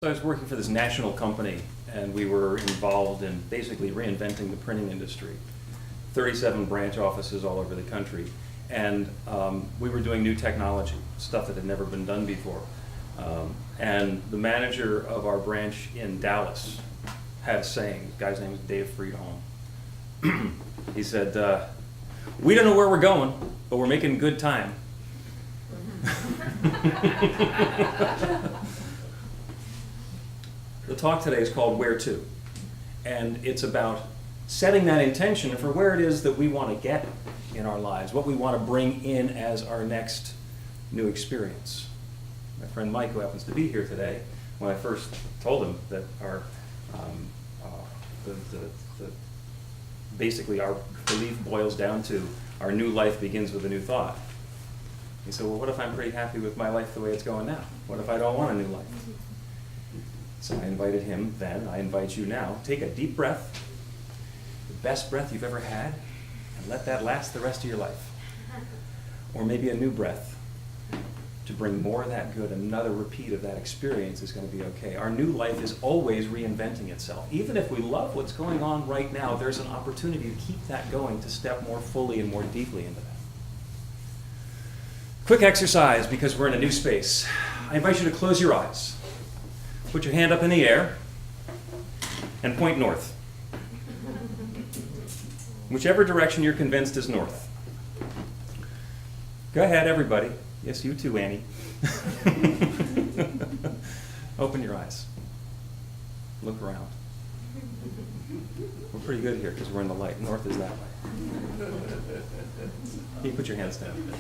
I was working for this national company, and we were involved in basically reinventing the printing industry. 37 branch offices all over the country. And we were doing new technology, stuff that had never been done before. And the manager of our branch in Dallas had a saying. The guy's name was Dave Friedholm. He said, "We don't know where we're going, but we're making good time." The talk today is called Where To? And it's about setting that intention for where it is that we want to get in our lives, what we want to bring in as our next new experience. My friend Mike, who happens to be here today, when I first told him that basically our belief boils down to our new life begins with a new thought. He said, well, what if I'm pretty happy with my life the way it's going now? What if I don't want a new life? So I invited him then, I invite you now, take a deep breath, the best breath you've ever had, and let that last the rest of your life. Or maybe a new breath to bring more of that good. Another repeat of that experience is going to be okay. Our new life is always reinventing itself. Even if we love what's going on right now, there's an opportunity to keep that going, to step more fully and more deeply into that. Quick exercise, because we're in a new space. I invite you to close your eyes. Put your hand up in the air and point north. Whichever direction you're convinced is north. Go ahead, everybody. Yes, you too, Annie. Open your eyes. Look around. We're pretty good here because we're in the light. North is that way. You put your hands down.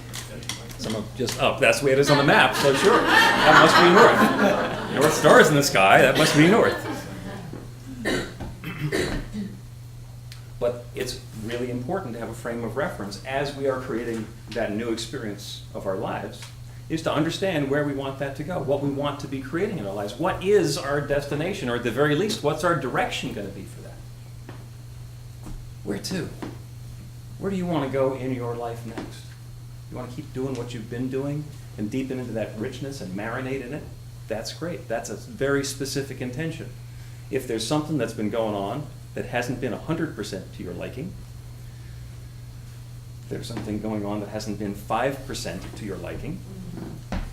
Some of just up. That's the way it is on the map, so sure. That must be north. North Star's in the sky. That must be north. But it's really important to have a frame of reference as we are creating that new experience of our lives, is to understand where we want that to go, what we want to be creating in our lives. What is our destination, or at the very least, what's our direction going to be for that? Where to? Where do you want to go in your life next? You want to keep doing what you've been doing and deepen into that richness and marinate in it? That's great. That's a very specific intention. If there's something that's been going on that hasn't been 100% to your liking, if there's something going on that hasn't been 5% to your liking,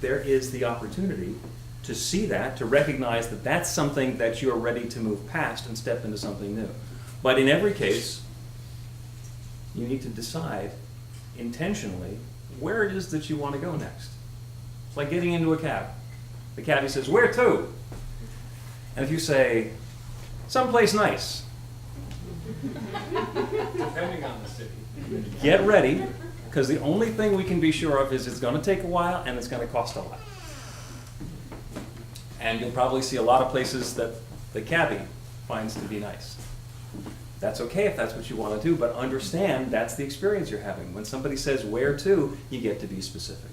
there is the opportunity to see that, to recognize that that's something that you're ready to move past and step into something new. But in every case, you need to decide intentionally where it is that you want to go next. It's like getting into a cab. The cabbie says, "Where to?" And if you say, "Someplace nice," depending on the city, get ready, because the only thing we can be sure of is it's going to take a while and it's going to cost a lot. And you'll probably see a lot of places that the cabbie finds to be nice. That's okay if that's what you want to do, but understand that's the experience you're having. When somebody says where to, you get to be specific.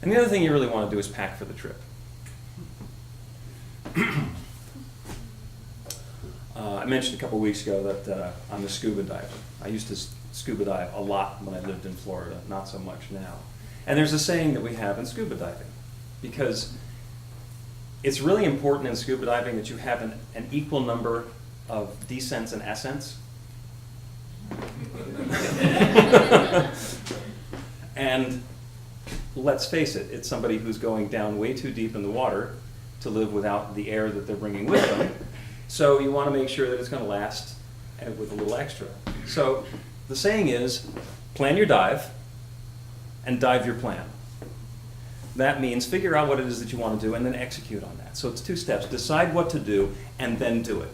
And the other thing you really want to do is pack for the trip. I mentioned a couple weeks ago that I'm a scuba diver. I used to scuba dive a lot when I lived in Florida, not so much now. And there's a saying that we have in scuba diving, because it's really important in scuba diving that you have an equal number of descents and ascents. And let's face it, it's somebody who's going down way too deep in the water to live without the air that they're bringing with them. So you want to make sure that it's going to last with a little extra. So the saying is, plan your dive and dive your plan. That means figure out what it is that you want to do and then execute on that. So it's 2 steps. Decide what to do and then do it.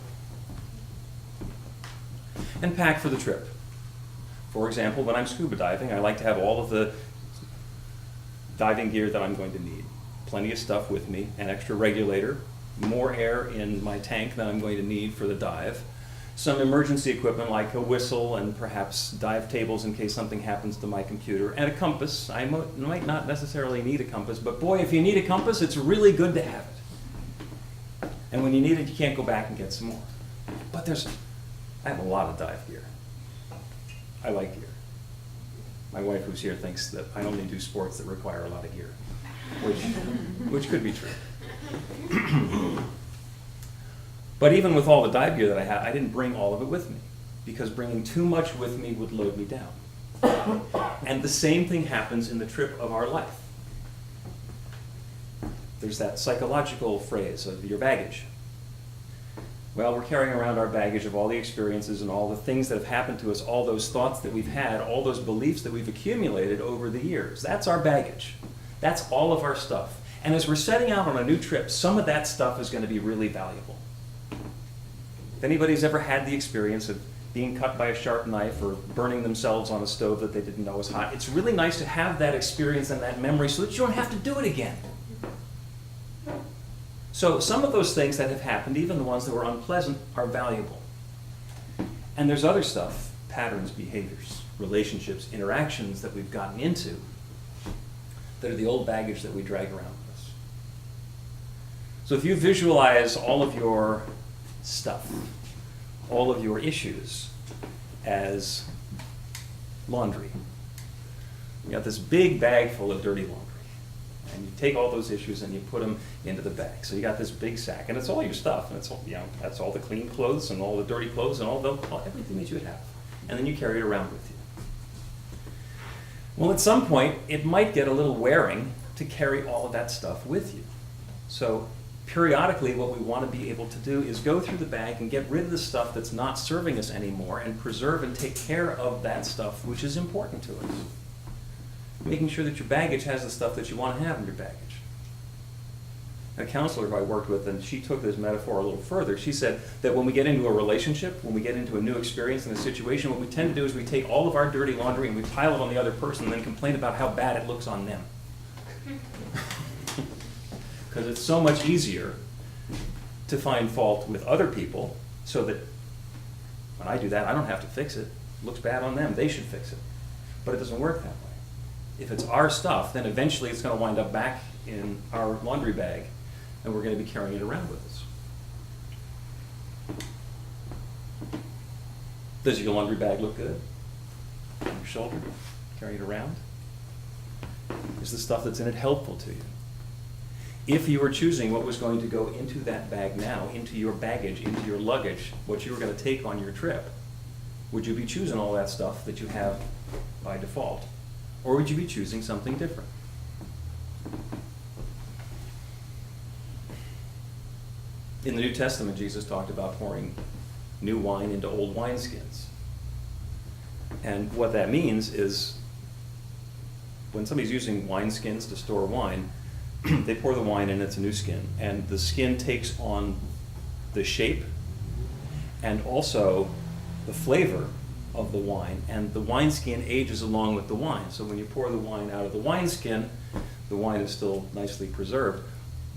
And pack for the trip. For example, when I'm scuba diving, I like to have all of the diving gear that I'm going to need. Plenty of stuff with me, an extra regulator, more air in my tank than I'm going to need for the dive, some emergency equipment like a whistle and perhaps dive tables in case something happens to my computer, and a compass. I might not necessarily need a compass, but boy, if you need a compass, it's really good to have it. And when you need it, you can't go back and get some more. But I have a lot of dive gear. I like gear. My wife, who's here, thinks that I only do sports that require a lot of gear, which could be true. But even with all the dive gear that I had, I didn't bring all of it with me, because bringing too much with me would load me down. And the same thing happens in the trip of our life. There's that psychological phrase of your baggage. Well, we're carrying around our baggage of all the experiences and all the things that have happened to us, all those thoughts that we've had, all those beliefs that we've accumulated over the years. That's our baggage. That's all of our stuff. And as we're setting out on a new trip, some of that stuff is going to be really valuable. If anybody's ever had the experience of being cut by a sharp knife or burning themselves on a stove that they didn't know was hot, it's really nice to have that experience and that memory so that you don't have to do it again. So some of those things that have happened, even the ones that were unpleasant, are valuable. And there's other stuff, patterns, behaviors, relationships, interactions that we've gotten into that are the old baggage that we drag around with us. So if you visualize all of your stuff, all of your issues as laundry, you got this big bag full of dirty laundry. And you take all those issues and you put them into the bag. So you got this big sack, and it's all your stuff, and it's all, that's all the clean clothes and all the dirty clothes and everything that you have. And then you carry it around with you. Well, at some point, it might get a little wearing to carry all of that stuff with you. So periodically, what we want to be able to do is go through the bag and get rid of the stuff that's not serving us anymore and preserve and take care of that stuff which is important to us. Making sure that your baggage has the stuff that you want to have in your baggage. A counselor who I worked with, and she took this metaphor a little further, she said that when we get into a relationship, when we get into a new experience in a situation, what we tend to do is we take all of our dirty laundry and we pile it on the other person and then complain about how bad it looks on them. Because it's so much easier to find fault with other people so that when I do that, I don't have to fix it. It looks bad on them. They should fix it. But it doesn't work that way. If it's our stuff, then eventually it's going to wind up back in our laundry bag, and we're going to be carrying it around with us. Does your laundry bag look good? On your shoulder? Carry it around? Is the stuff that's in it helpful to you? If you were choosing what was going to go into that bag now, into your baggage, into your luggage, what you were going to take on your trip, would you be choosing all that stuff that you have by default? Or would you be choosing something different? In the New Testament, Jesus talked about pouring new wine into old wineskins. And what that means is when somebody's using wineskins to store wine, they pour the wine in, it's a new skin. And the skin takes on the shape and also the flavor of the wine, and the wineskin ages along with the wine. So when you pour the wine out of the wineskin, the wine is still nicely preserved,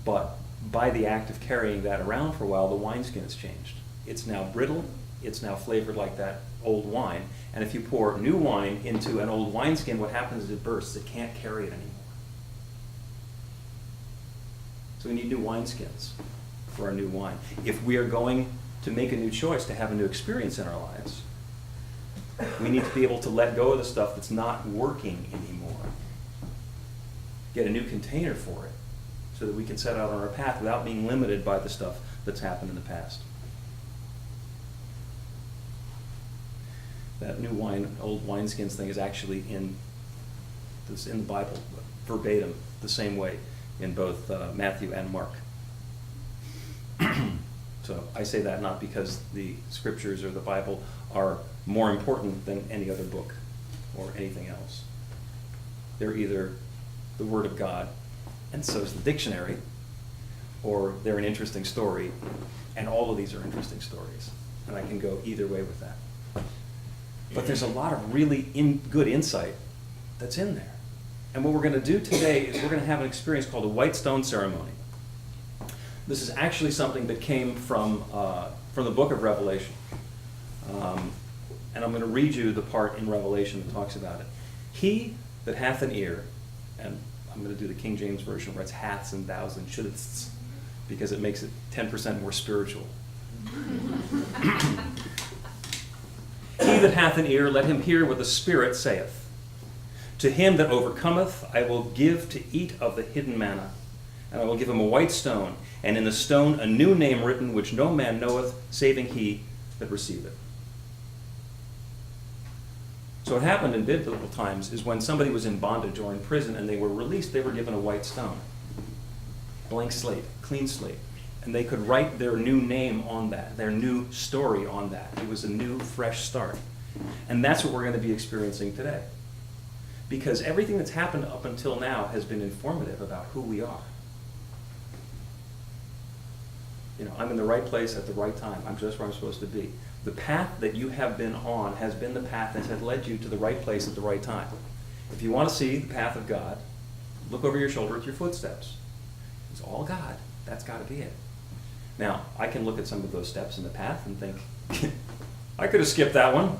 but by the act of carrying that around for a while, the wineskin has changed. It's now brittle, it's now flavored like that old wine, and if you pour new wine into an old wineskin, what happens is it bursts. It can't carry it anymore. So we need new wineskins for our new wine. If we are going to make a new choice to have a new experience in our lives, we need to be able to let go of the stuff that's not working anymore. Get a new container for it so that we can set out on our path without being limited by the stuff that's happened in the past. That new wine, old wineskins thing is actually in the Bible, verbatim, the same way in both Matthew and Mark. So I say that not because the scriptures or the Bible are more important than any other book or anything else. They're either the Word of God, and so is the dictionary, or they're an interesting story, and all of these are interesting stories. And I can go either way with that. But there's a lot of really good insight that's in there. And what we're going to do today is we're going to have an experience called a white stone ceremony. This is actually something that came from the book of Revelation. And I'm going to read you the part in Revelation that talks about it. He that hath an ear, and I'm going to do the King James Version where it's haths and thous and shouldsts, because it makes it 10% more spiritual. He that hath an ear, let him hear what the Spirit saith. To him that overcometh, I will give to eat of the hidden manna, And I will give him a white stone, and in the stone a new name written, which no man knoweth, saving he that receiveth. So what happened in biblical times is when somebody was in bondage or in prison and they were released, they were given a white stone. Blank slate, clean slate. And they could write their new name on that, their new story on that. It was a new, fresh start. And that's what we're going to be experiencing today. Because everything that's happened up until now has been informative about who we are. You know, I'm in the right place at the right time. I'm just where I'm supposed to be. The path that you have been on has been the path that has led you to the right place at the right time. If you want to see the path of God, look over your shoulder at your footsteps. It's all God. That's got to be it. Now, I can look at some of those steps in the path and think, I could have skipped that one,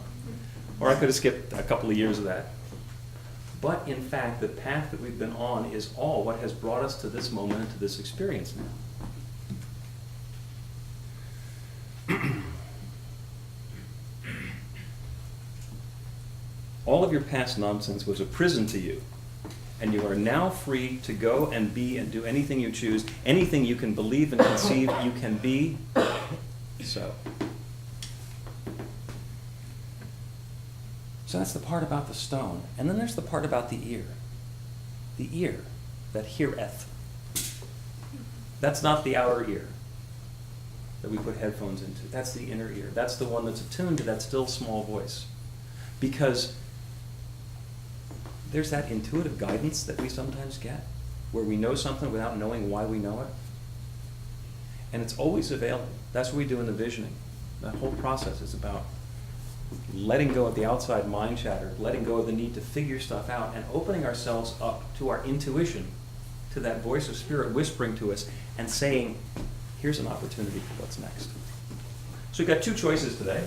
or I could have skipped a couple of years of that. But in fact, the path that we've been on is all what has brought us to this moment and to this experience now. All of your past nonsense was a prison to you, and you are now free to go and be and do anything you choose, anything you can believe and conceive you can be. So that's the part about the stone. And then there's the part about the ear. The ear that heareth. That's not the outer ear that we put headphones into. That's the inner ear. That's the one that's attuned to that still small voice. Because there's that intuitive guidance that we sometimes get, where we know something without knowing why we know it. And it's always available. That's what we do in the visioning. That whole process is about letting go of the outside mind chatter, letting go of the need to figure stuff out, and opening ourselves up to our intuition, to that voice of spirit whispering to us and saying, here's an opportunity for what's next. So we've got two choices today.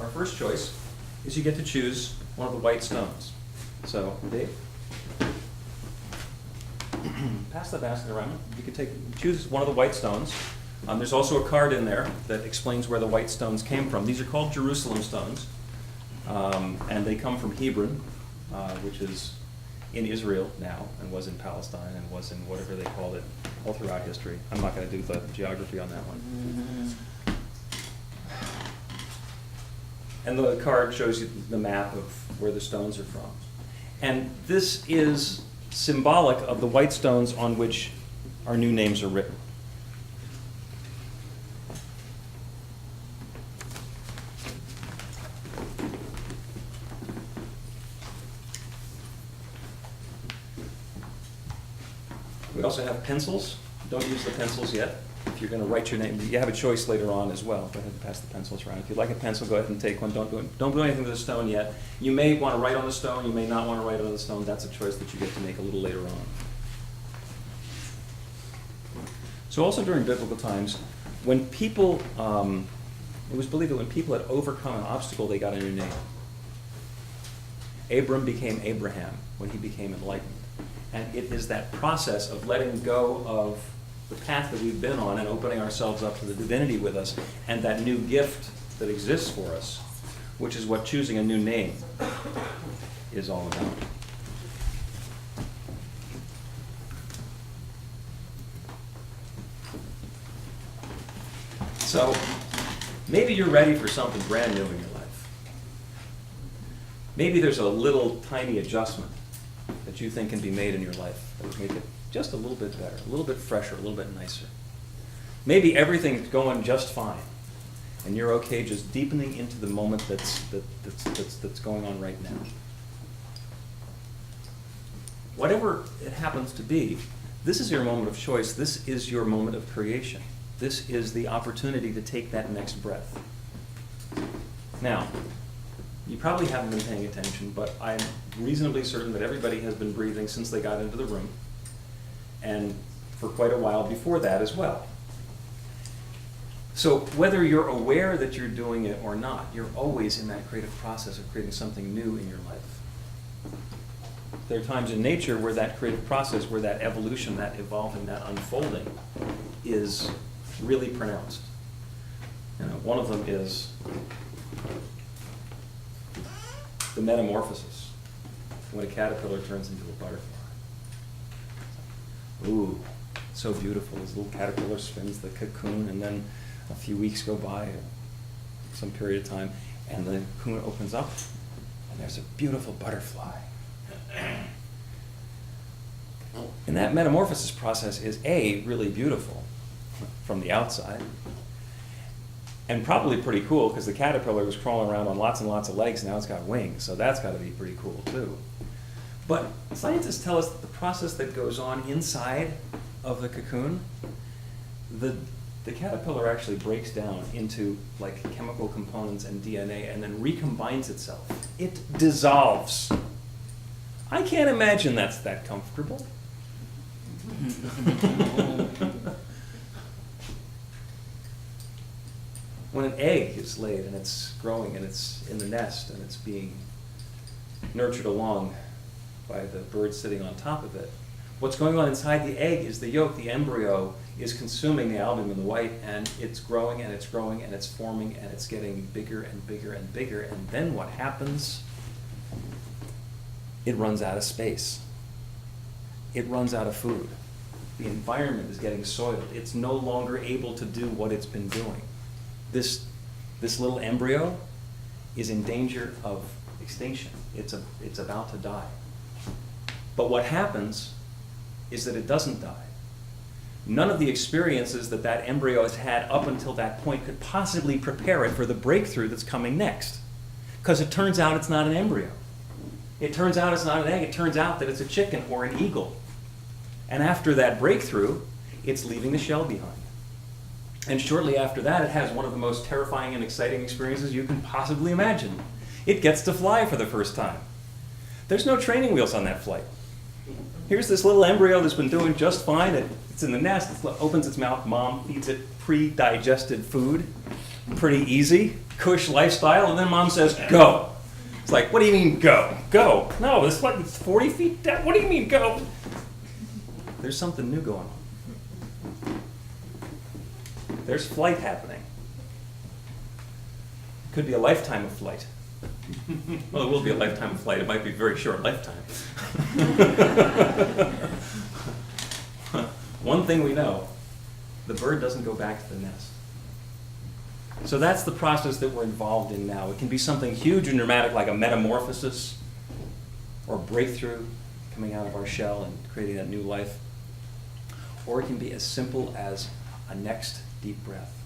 Our first choice is you get to choose one of the white stones. So, Dave, pass the basket around. You can choose one of the white stones. There's also a card in there that explains where the white stones came from. These are called Jerusalem stones, and they come from Hebron, which is in Israel now, and was in Palestine, and was in whatever they called it all throughout history. I'm not going to do the geography on that one. And the card shows you the map of where the stones are from. And this is symbolic of the white stones on which our new names are written. We also have pencils. Don't use the pencils yet. If you're going to write your name, you have a choice later on as well. Go ahead and pass the pencils around. If you'd like a pencil, go ahead and take one. Don't do anything with the stone yet. You may want to write on the stone. You may not want to write on the stone. That's a choice that you get to make a little later on. So also during biblical times, when people, it was believed that when people had overcome an obstacle, they got a new name. Abram became Abraham when he became enlightened. And it is that process of letting go of the path that we've been on and opening ourselves up to the divinity with us and that new gift that exists for us, which is what choosing a new name is all about. So maybe you're ready for something brand new in your life. Maybe there's a little tiny adjustment that you think can be made in your life that would make it just a little bit better, a little bit fresher, a little bit nicer. Maybe everything's going just fine, and you're okay just deepening into the moment that's going on right now. Whatever it happens to be, this is your moment of choice. This is your moment of creation. This is the opportunity to take that next breath. Now, you probably haven't been paying attention, but I'm reasonably certain that everybody has been breathing since they got into the room, and for quite a while before that as well. So whether you're aware that you're doing it or not, you're always in that creative process of creating something new in your life. There are times in nature where that creative process, where that evolution, that evolving, that unfolding is really pronounced. You know, one of them is the metamorphosis, when a caterpillar turns into a butterfly. Ooh, so beautiful. This little caterpillar spins the cocoon, and then a few weeks go by, some period of time, and the cocoon opens up, and there's a beautiful butterfly. And that metamorphosis process is really beautiful from the outside, and probably pretty cool because the caterpillar was crawling around on lots and lots of legs, now it's got wings, so that's got to be pretty cool too. But scientists tell us that the process that goes on inside of the cocoon, the caterpillar actually breaks down into like chemical components and DNA and then recombines itself. It dissolves. I can't imagine that's that comfortable. When an egg is laid and it's growing and it's in the nest and it's being nurtured along by the bird sitting on top of it, what's going on inside the egg is the yolk, the embryo, is consuming the albumin, the white, and it's growing and it's growing and it's forming and it's getting bigger and bigger and bigger. And then what happens? It runs out of space. It runs out of food. The environment is getting soiled. It's no longer able to do what it's been doing. This little embryo is in danger of extinction. It's about to die. But what happens is that it doesn't die. None of the experiences that that embryo has had up until that point could possibly prepare it for the breakthrough that's coming next. Because it turns out it's not an embryo. It turns out it's not an egg. It turns out that it's a chicken or an eagle. And after that breakthrough, it's leaving the shell behind. And shortly after that, it has one of the most terrifying and exciting experiences you can possibly imagine. It gets to fly for the first time. There's no training wheels on that flight. Here's this little embryo that's been doing just fine. It's in the nest. It opens its mouth. Mom feeds it pre-digested food. Pretty easy, cush lifestyle. And then mom says, go. It's like, what do you mean go? Go. No, this flight is 40 feet down. What do you mean go? There's something new going on. There's flight happening. Could be a lifetime of flight. Well, it will be a lifetime of flight. It might be a very short lifetime. One thing we know, the bird doesn't go back to the nest. So that's the process that we're involved in now. It can be something huge and dramatic like a metamorphosis or a breakthrough coming out of our shell and creating that new life. Or it can be as simple as a next deep breath.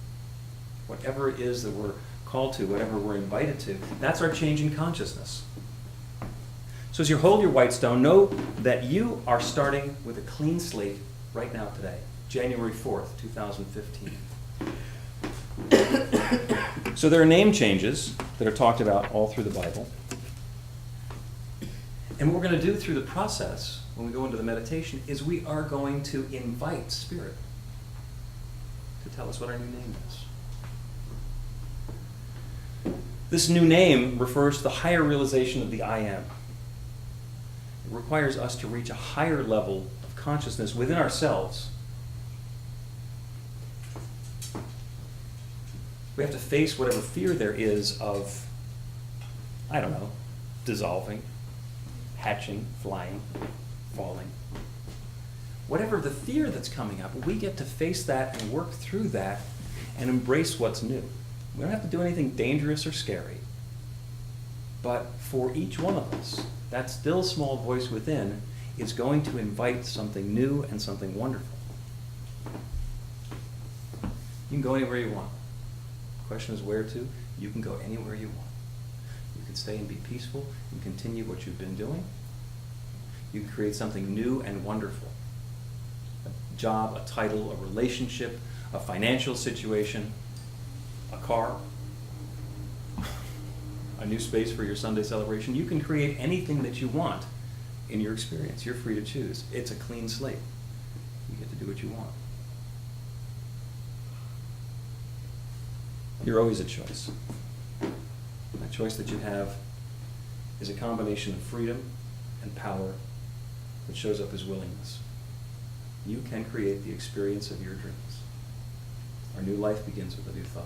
Whatever it is that we're called to, whatever we're invited to, that's our change in consciousness. So as you hold your white stone, know that you are starting with a clean slate right now today, January 4th, 2015. So there are name changes that are talked about all through the Bible. And what we're going to do through the process, when we go into the meditation, is we are going to invite Spirit to tell us what our new name is. This new name refers to the higher realization of the I am. It requires us to reach a higher level of consciousness within ourselves. We have to face whatever fear there is of, I don't know, dissolving, hatching, flying, falling. Whatever the fear that's coming up, we get to face that and work through that and embrace what's new. We don't have to do anything dangerous or scary. But for each one of us, that still small voice within is going to invite something new and something wonderful. You can go anywhere you want. The question is where to. You can go anywhere you want. You can stay and be peaceful and continue what you've been doing. You can create something new and wonderful. A job, a title, a relationship, a financial situation, a car, a new space for your Sunday celebration. You can create anything that you want in your experience. You're free to choose. It's a clean slate. You get to do what you want. You're always a choice. That choice that you have is a combination of freedom and power that shows up as willingness. You can create the experience of your dreams. Our new life begins with a new thought,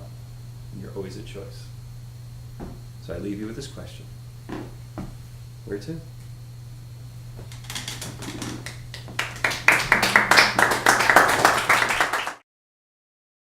and you're always a choice. So I leave you with this question. Where to?